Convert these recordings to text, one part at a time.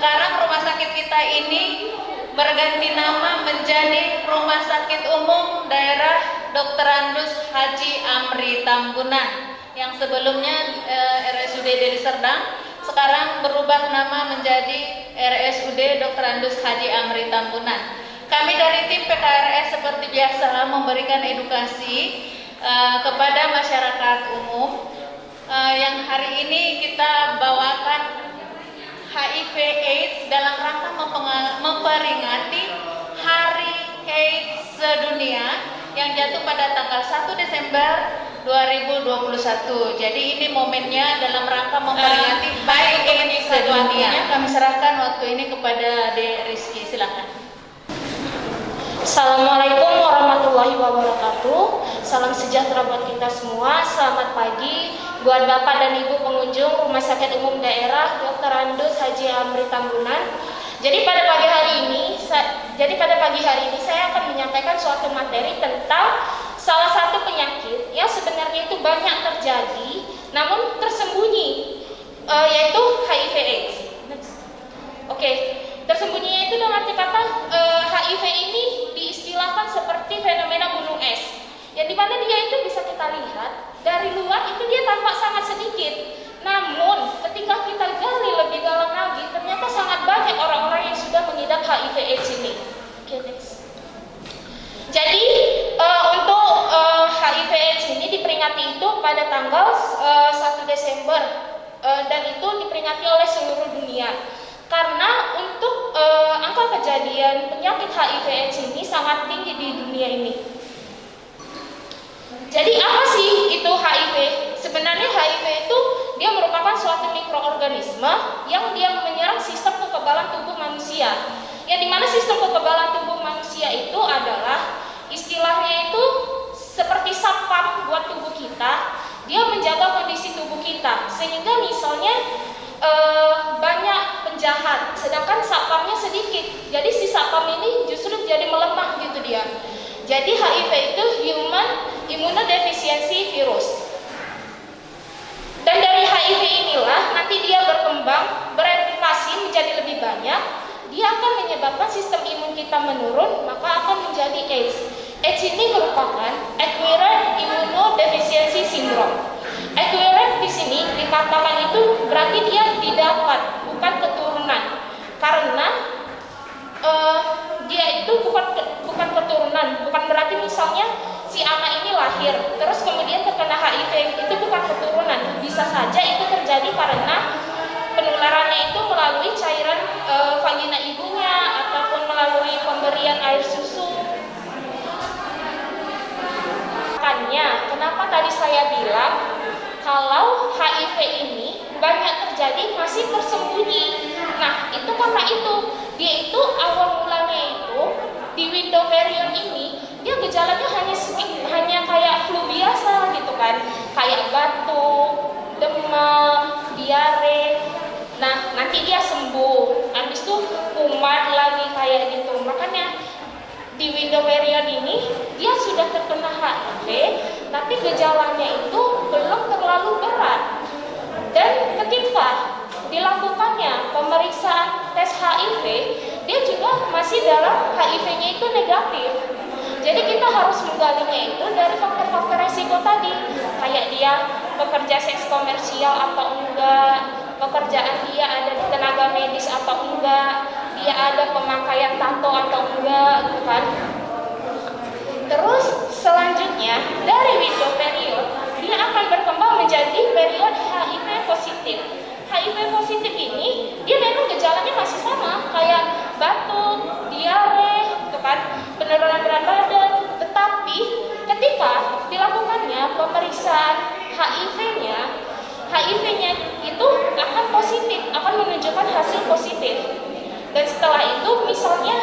Sekarang rumah sakit kita ini berganti nama menjadi Rumah Sakit Umum Daerah Dr. Andus Haji Amri Tambunan, yang sebelumnya RSUD Deli Serdang, sekarang berubah nama menjadi RSUD Dr. Andus Haji Amri Tambunan. Kami dari tim PKRS seperti biasa memberikan edukasi kepada masyarakat umum. Yang hari ini kita bawakan HIV/AIDS dalam rangka memperingati Hari AIDS Sedunia yang jatuh pada tanggal 1 Desember 2021. Jadi ini momennya dalam rangka memperingati Hari AIDS Sedunia. Kami serahkan waktu ini kepada De Rizky, silakan. Assalamualaikum warahmatullahi wabarakatuh. Salam sejahtera buat kita semua. Selamat pagi buat Bapak dan Ibu pengunjung Rumah Sakit Umum Daerah Dr. Andus Haji Amri Tambunan. Jadi pada pagi hari ini saya akan menyampaikan suatu materi tentang salah satu penyakit yang sebenarnya itu banyak terjadi namun tersembunyi, yaitu HIV/AIDS. Oke. Tersembunyinya itu dalam arti kata HIV ini diistilahkan seperti fenomena gunung es, yang dimana dia itu bisa kita lihat dari luar itu dia tampak sangat sedikit, namun ketika kita gali lebih dalam lagi ternyata sangat banyak orang-orang yang sudah mengidap HIV/AIDS ini. Oke, next. Jadi untuk HIV/AIDS ini diperingati itu pada tanggal 1 Desember dan itu diperingati oleh seluruh dunia. Karena untuk angka kejadian penyakit HIV/AIDS ini sangat tinggi di dunia ini. Jadi apa sih itu HIV? Sebenarnya HIV itu dia merupakan suatu mikroorganisme yang dia menyerang sistem kekebalan tubuh manusia. Yang dimana sistem kekebalan tubuh manusia itu adalah istilahnya itu seperti satpam buat tubuh kita. Dia menjaga kondisi tubuh kita. Sehingga misalnya banyak penjahat, sedangkan satpamnya sedikit. Jadi si satpam ini justru jadi melemah gitu dia. Jadi HIV itu Human Immunodeficiency Virus. Dan dari HIV inilah nanti dia berkembang, bereplikasi menjadi lebih banyak. Dia akan menyebabkan sistem imun kita menurun, maka akan menjadi AIDS. AIDS ini merupakan Acquired Immunodeficiency Syndrome. Acquired di sini dikatakan itu berarti dia didapat, bukan keturunan. Karena dia itu bukan keturunan, bukan berarti misalnya si anak ini lahir terus kemudian terkena HIV, itu bukan keturunan. Bisa saja itu terjadi karena penularannya itu melalui cairan vagina ibunya ataupun melalui pemberian air susu. Makanya kenapa tadi saya bilang kalau HIV ini banyak terjadi masih tersembunyi. Nah, itu karena itu dia itu awal mulanya itu di window period ini dia gejalanya hanya kayak flu biasa gitu kan, kayak batuk, demam, diare. Nah, nanti dia sembuh, habis itu kumat lagi kayak gitu. Makanya di window period ini dia sudah terkena HIV, tapi gejalanya itu belum terlalu berat. Dan ketika dilakukannya pemeriksaan tes HIV, dia juga masih dalam HIV-nya itu negatif. Jadi kita harus menggalinya itu dari faktor-faktor resiko tadi, kayak dia pekerja seks komersial atau enggak, pekerjaan dia ada di tenaga medis atau enggak, dia ada pemakaian tato atau enggak, gitu kan. Terus selanjutnya dari window period dia akan berkembang menjadi period HIV positif. HIV positif ini dia memang gejalanya masih sama kayak batuk, diare, gitu kan, penurunan berat badan. Tetapi ketika dilakukannya pemeriksaan HIV-nya itu akan positif, akan menunjukkan hasil positif. Dan setelah itu misalnya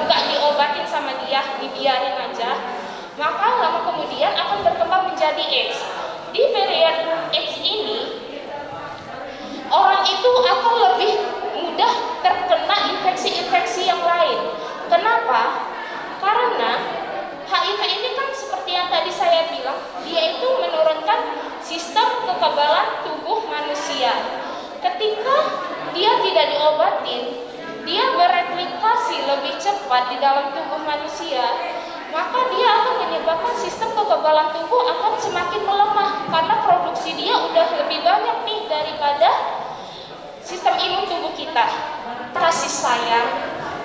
nggak diobatin sama dia, dibiarin aja, maka lama kemudian akan berkembang menjadi AIDS. Di period AIDS ini orang itu akan lebih mudah terkena infeksi-infeksi yang lain. Kenapa? Karena HIV ini kan seperti yang tadi saya bilang, dia itu menurunkan sistem kekebalan tubuh manusia. Ketika dia tidak diobatin, dia bereplikasi lebih cepat di dalam tubuh manusia, maka dia akan menyebabkan sistem kekebalan tubuh akan semakin melemah karena produksi dia udah lebih banyak nih daripada sistem imun tubuh kita. Kasih sayang,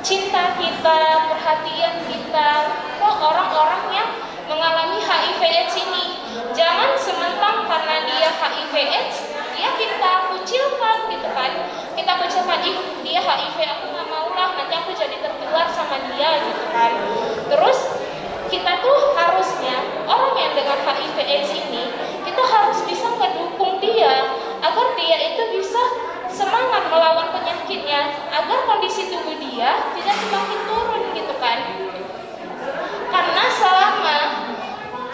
cinta kita, perhatian kita ke orang-orang yang mengalami HIV/AIDS ini. Jangan sementang karena dia HIV/AIDS, dia kita kucilkan gitu kan. Kita kucilkan, ih dia HIV, aku nggak mau lah, nanti aku jadi tertular sama dia gitu kan. Terus kita tuh harusnya orang yang dengan HIV/AIDS ini, kita harus bisa mendukung dia agar dia itu bisa semangat melawan penyakitnya, agar kondisi tubuh dia tidak semakin turun gitu kan. Karena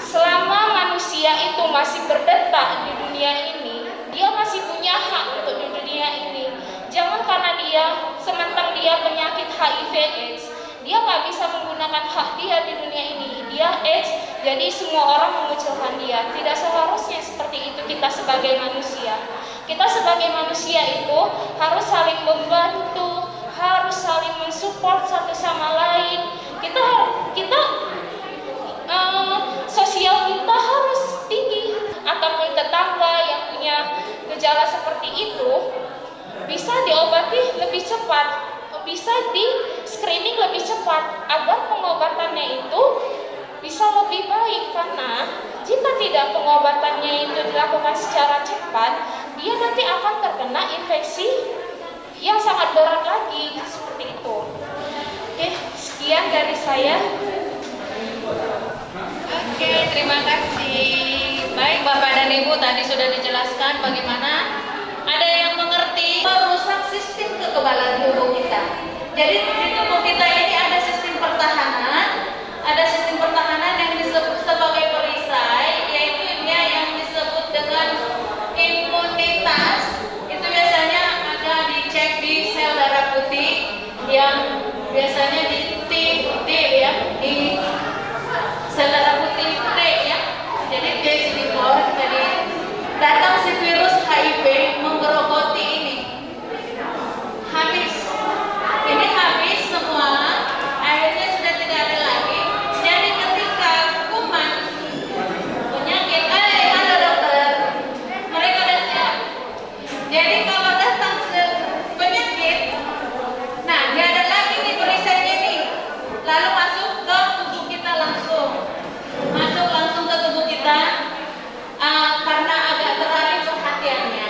selama manusia itu masih berdetak di dunia ini, dia masih punya hak untuk di dunia ini. Jangan karena dia sementang dia penyakit HIV/AIDS, dia nggak bisa menggunakan hak dia di dunia ini. Dia AIDS, jadi semua orang mengucilkan dia. Tidak seharusnya seperti itu kita sebagai manusia. Kita sebagai manusia itu harus saling membantu, harus saling mensupport satu sama lain. Sosial kita harus tinggi. Ataupun tetangga yang punya gejala seperti itu bisa diobati lebih cepat, bisa di screening lebih cepat agar pengobatannya itu bisa lebih baik. Karena jika tidak pengobatannya itu dilakukan secara cepat, dia nanti akan terkena infeksi yang sangat berat lagi seperti itu. Oke, sekian dari saya. Oke, terima kasih. Baik Bapak dan Ibu, tadi sudah dijelaskan bagaimana ada yang mengerti merusak sistem kekebalan tubuh kita. Jadi di tubuh kita ini ada sistem pertahanan yang disebut sebagai perisai, yaitu yang disebut dengan imunitas. Itu biasanya ada dicek di sel darah putih yang biasanya di T ya, di sel darah putih T ya. Jadi CD4 jadi datang si virus HIV menggerogoti ini. Habis semua, akhirnya sudah tidak ada lagi. Jadi ketika kuman penyakit, halo dokter, mereka sudah siap. Jadi kalau datang penyakit, nah nggak ada lagi nih perisainya nih, lalu masuk ke tubuh kita langsung ke tubuh kita. Karena agak teralih perhatiannya,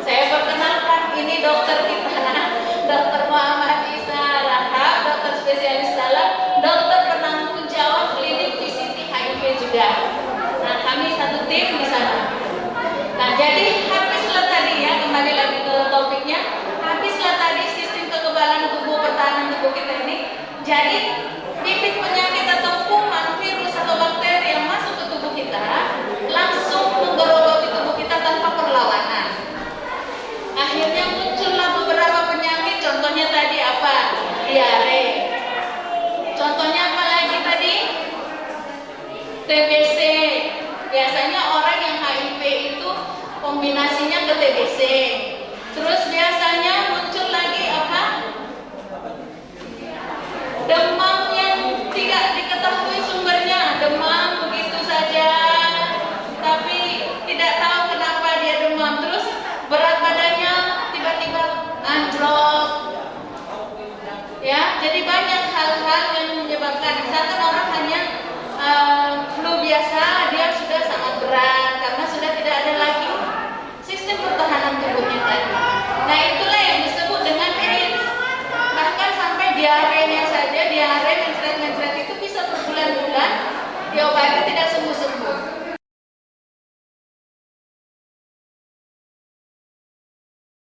saya perkenalkan ini dokter kita, Dokter Muhammad Isa Rahab, dokter spesialis dalam, dokter penanggung jawab klinik PCT HIV juga. Nah, kami satu tim di sana. Nah, jadi habislah tadi ya, kembali lagi ke topiknya, habislah tadi sistem kekebalan tubuh, pertahanan tubuh kita ini. Jadi bibit penyakit atau kuman, virus atau bakteri yang masuk ke tubuh kita langsung menggerogoti tubuh kita tanpa perlawanan. Akhirnya muncullah beberapa penyakit, contohnya tadi apa? Diare. Contohnya apa lagi tadi? TBC. Biasanya orang yang HIV itu kombinasinya ke TBC. Terus biasanya muncul lagi apa? Demam yang tidak diketahui sumbernya, demam begitu saja, tapi tidak tahu kenapa dia demam. Terus berat badannya tiba-tiba anjlok, ya. Jadi banyak hal-hal yang menyebabkan. Misalkan orang hanya flu biasa, dia sudah sangat berat karena sudah tidak ada lagi sistem pertahanan tubuhnya tadi. Nah, itulah yang disebut dengan AIDS. Bahkan sampai diarenya saja, diare mencret-mencret itu bisa berbulan-bulan diobati tidak sembuh.